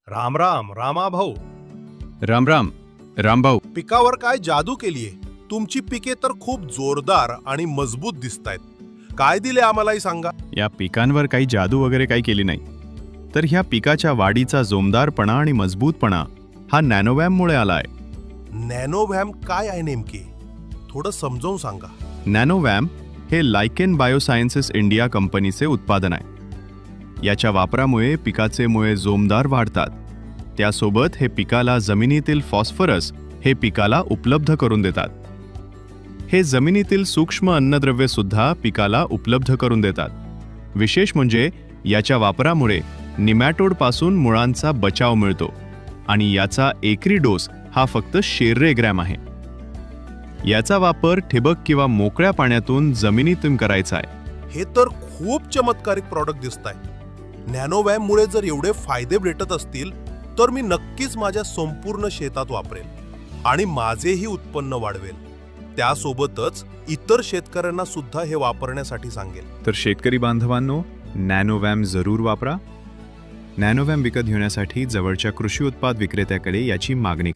राम राम रामा भाऊ. राम राम रामभाऊ. पिकावर काय जादू केलीये? तुमची पिके तर खूप जोरदार आणि मजबूत दिसतायत. काय दिले आम्हालाही सांगा. या पिकांवर काही जादू वगैरे काही केली नाही, तर ह्या पिकाच्या वाढीचा जोमदारपणा आणि मजबूतपणा हा नॅनोवॅममुळे आलाय. नॅनोव्हॅम काय आहे नेमके? थोडं समजावून सांगा. नॅनोवॅम हे लायकेन बायोसायन्सेस इंडिया कंपनीचे उत्पादन आहे. याच्या वापरामुळे पिकाचे मुळे जोमदार वाढतात. त्यासोबत हे पिकाला जमिनीतील फॉस्फरस हे पिकाला उपलब्ध करून देतात. हे जमिनीतील सूक्ष्म अन्नद्रव्ये सुद्धा पिकाला उपलब्ध करून देतात. विशेष म्हणजे याच्या वापरामुळे निमॅटोडपासून मुळांचा बचाव मिळतो आणि याचा एकरी डोस हा फक्त 100 ग्रॅम आहे. याचा वापर ठिबक किंवा मोकळ्या पाण्यातून जमिनीतून करायचा आहे. हे तर खूप चमत्कारिक प्रॉडक्ट दिसताय. नॅनोव्हॅम मुळे जर एवढे फायदे भेटत असतील तर मी नक्कीच माझ्या संपूर्ण शेतात वापरेल आणि माझेही उत्पन्न वाढवेल. त्यासोबतच इतर शेतकऱ्यांना सुद्धा हे वापरण्यासाठी सांगेल. तर शेतकरी बांधवांनो, नॅनोवॅम जरूर वापरा. नॅनोवॅम विकत घेण्यासाठी जवळच्या कृषी उत्पाद विक्रेत्याकडे याची मागणी